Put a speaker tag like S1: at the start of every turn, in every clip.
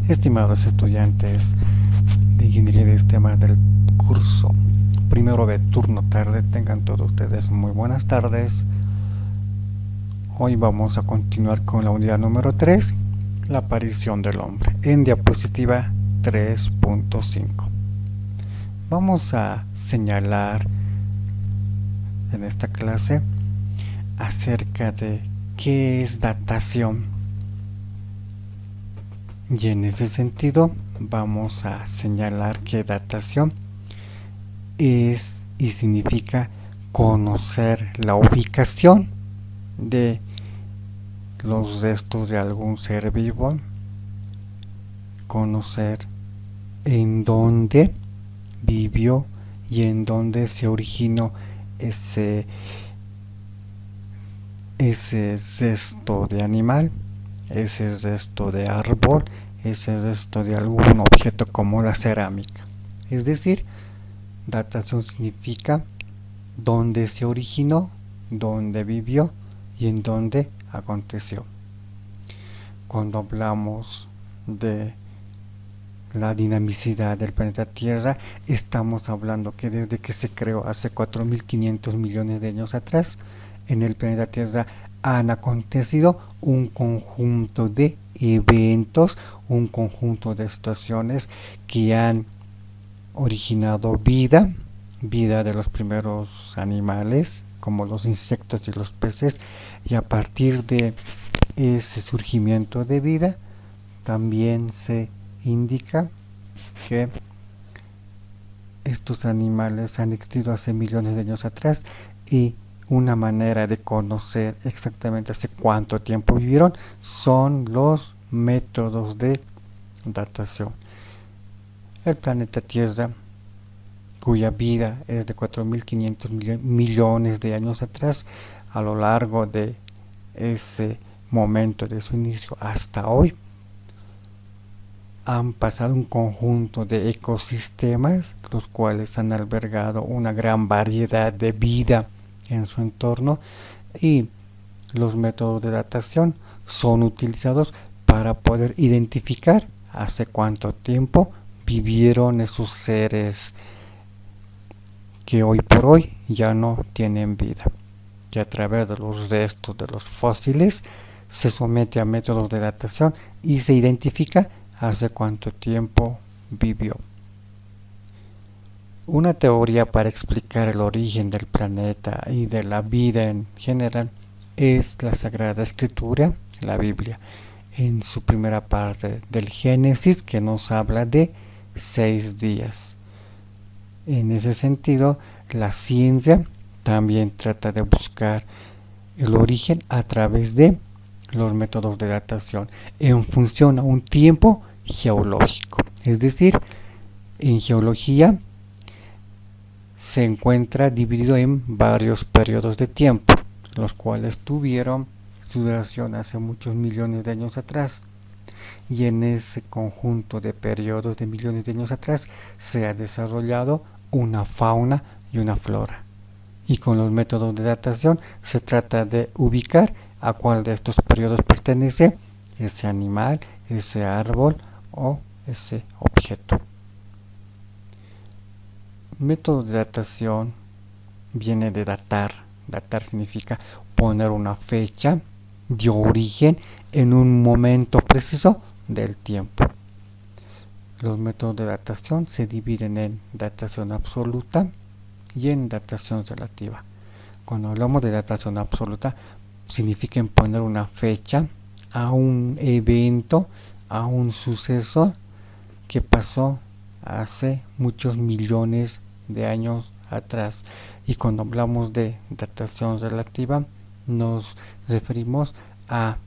S1: Estimados estudiantes de Ingeniería de Sistemas del curso primero de turno tarde, tengan todos ustedes muy buenas tardes. Hoy vamos a continuar con la unidad número 3, la aparición del hombre, en diapositiva 3.5. Vamos a señalar en esta clase acerca de qué es datación. Y en ese sentido vamos a señalar que datación es y significa conocer la ubicación de los restos de algún ser vivo, conocer en dónde vivió y en dónde se originó ese resto de animal, ese resto de árbol, ese resto de algún objeto como la cerámica. Es decir, datación significa dónde se originó, dónde vivió y en dónde aconteció. Cuando hablamos de la dinamicidad del planeta Tierra, estamos hablando que desde que se creó hace 4.500 millones de años atrás, en el planeta Tierra han acontecido un conjunto de eventos, un conjunto de situaciones que han originado vida de los primeros animales, como los insectos y los peces, y a partir de ese surgimiento de vida, también se indica que estos animales han existido hace millones de años atrás y una manera de conocer exactamente hace cuánto tiempo vivieron son los métodos de datación. El planeta Tierra, cuya vida es de 4.500 millones de años atrás, a lo largo de ese momento de su inicio hasta hoy, han pasado un conjunto de ecosistemas, los cuales han albergado una gran variedad de vida en su entorno, y los métodos de datación son utilizados para poder identificar hace cuánto tiempo vivieron esos seres que hoy por hoy ya no tienen vida. Y a través de los restos de los fósiles se somete a métodos de datación y se identifica hace cuánto tiempo vivió. Una teoría para explicar el origen del planeta y de la vida en general es la Sagrada Escritura, la Biblia, en su primera parte del Génesis, que nos habla de 6 días. En ese sentido, la ciencia también trata de buscar el origen a través de los métodos de datación en función a un tiempo geológico. Es decir, en geología se encuentra dividido en varios periodos de tiempo, los cuales tuvieron su duración hace muchos millones de años atrás, y en ese conjunto de periodos de millones de años atrás se ha desarrollado una fauna y una flora, y con los métodos de datación se trata de ubicar a cuál de estos periodos pertenece ese animal, ese árbol o ese objeto. Método de datación viene de datar. Datar significa poner una fecha de origen en un momento preciso del tiempo. Los métodos de datación se dividen en datación absoluta y en datación relativa. Cuando hablamos de datación absoluta, significa poner una fecha a un evento, a un suceso que pasó hace muchos millones de años atrás. Y cuando hablamos de datación relativa, nos referimos a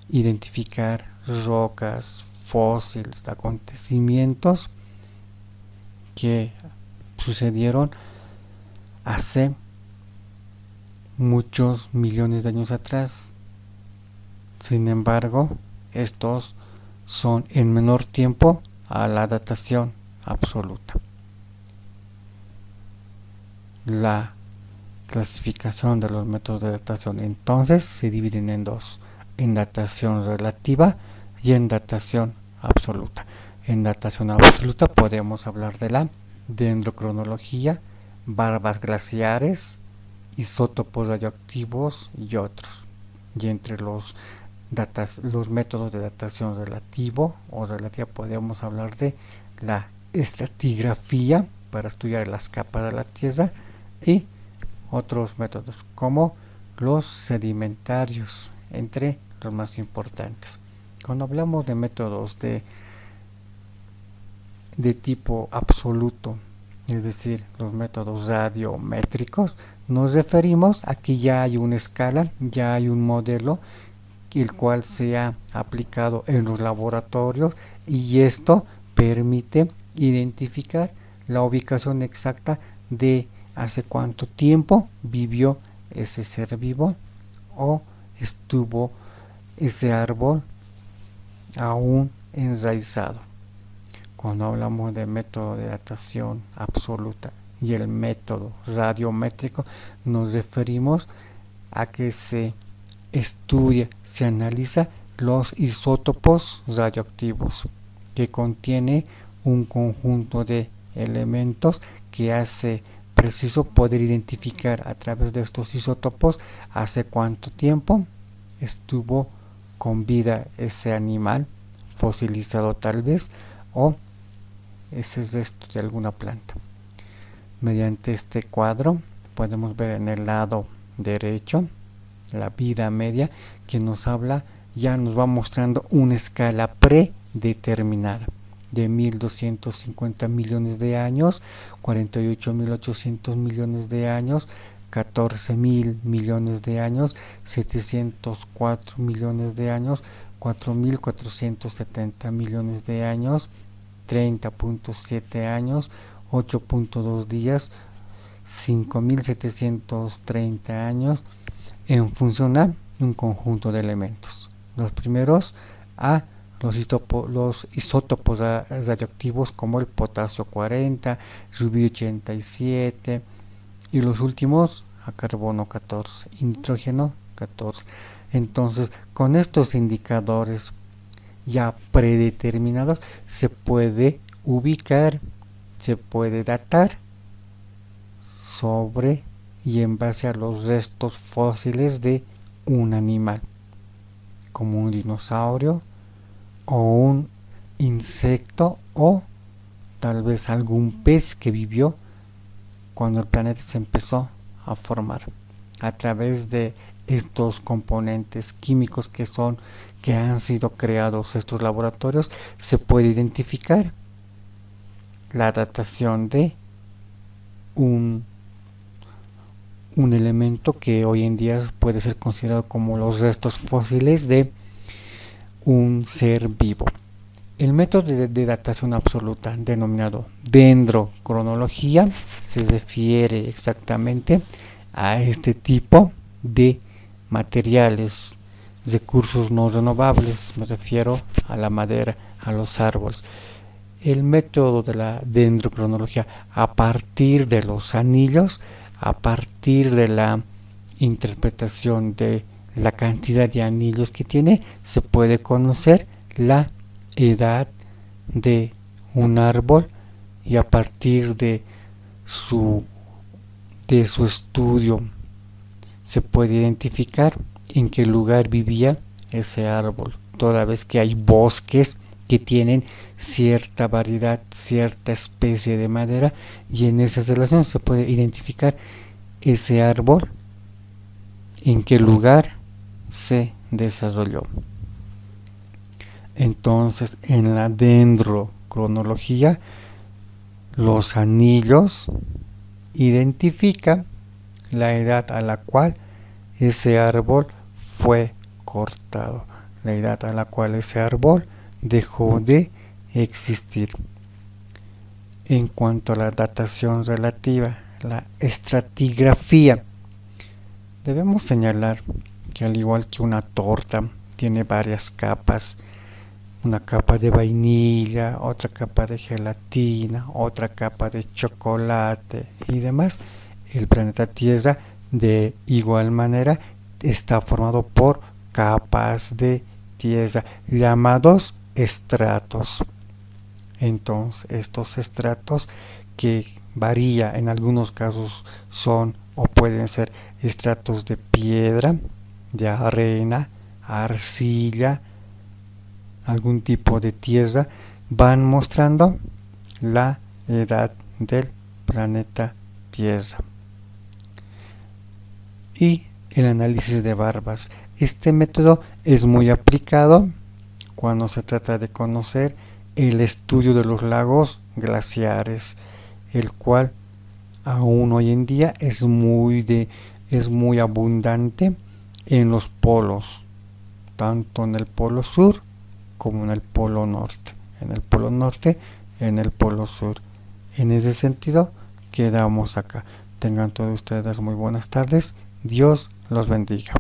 S1: identificar rocas, fósiles, acontecimientos que sucedieron hace muchos millones de años atrás. Sin embargo, estos son en menor tiempo a la datación absoluta. La clasificación de los métodos de datación entonces se dividen en dos: en datación relativa y en datación absoluta. En datación absoluta podemos hablar de la dendrocronología, barbas glaciares, isótopos radioactivos y otros. Y entre los métodos de datación relativo o relativa podemos hablar de la estratigrafía para estudiar las capas de la Tierra y otros métodos como los sedimentarios, entre los más importantes. Cuando hablamos de métodos de tipo absoluto, es decir, los métodos radiométricos, nos referimos a que ya hay una escala, ya hay un modelo el cual se ha aplicado en los laboratorios y esto permite identificar la ubicación exacta de hace cuánto tiempo vivió ese ser vivo o estuvo ese árbol aún enraizado. Cuando hablamos de método de datación absoluta y el método radiométrico, nos referimos a que se estudia, se analiza los isótopos radioactivos, que contiene un conjunto de elementos que hace preciso poder identificar a través de estos isótopos hace cuánto tiempo estuvo con vida ese animal, fosilizado tal vez, o ese resto de alguna planta. Mediante este cuadro podemos ver en el lado derecho la vida media, que nos habla, ya nos va mostrando una escala predeterminada de 1.250 millones de años, 48.800 millones de años, 14.000 millones de años, 704 millones de años, 4.470 millones de años, 30.7 años, 8.2 días, 5.730 años, en función a un conjunto de elementos. Los primeros a los isótopos radioactivos como el potasio 40, rubio 87 y los últimos a carbono 14 y nitrógeno 14. Entonces, con estos indicadores ya predeterminados se puede ubicar, se puede datar sobre y en base a los restos fósiles de un animal, como un dinosaurio o un insecto o tal vez algún pez que vivió cuando el planeta se empezó a formar. A través de estos componentes químicos que han sido creados estos laboratorios, se puede identificar la datación de un elemento que hoy en día puede ser considerado como los restos fósiles de un ser vivo. El método de datación absoluta, denominado dendrocronología, se refiere exactamente a este tipo de materiales, recursos no renovables, me refiero a la madera, a los árboles. El método de la dendrocronología, a partir de los anillos, a partir de la interpretación de la cantidad de anillos que tiene, se puede conocer la edad de un árbol y a partir de su estudio se puede identificar en qué lugar vivía ese árbol, toda vez que hay bosques que tienen cierta variedad, cierta especie de madera, y en esas relaciones se puede identificar ese árbol en qué lugar se desarrolló. Entonces, en la dendrocronología, los anillos identifican la edad a la cual ese árbol fue cortado, la edad a la cual ese árbol dejó de existir. En cuanto a la datación relativa, la estratigrafía, debemos señalar que al igual que una torta tiene varias capas, una capa de vainilla, otra capa de gelatina, otra capa de chocolate y demás, el planeta Tierra de igual manera está formado por capas de tierra llamados estratos. Entonces estos estratos, que varía, en algunos casos son o pueden ser estratos de piedra, de arena, arcilla, algún tipo de tierra, van mostrando la edad del planeta Tierra. Y el análisis de barbas. Este método es muy aplicado cuando se trata de conocer el estudio de los lagos glaciares, el cual aún hoy en día es muy abundante en los polos, tanto en el polo sur como en el polo norte. En el polo norte, en el polo sur. En ese sentido, quedamos acá. Tengan todos ustedes muy buenas tardes. Dios los bendiga.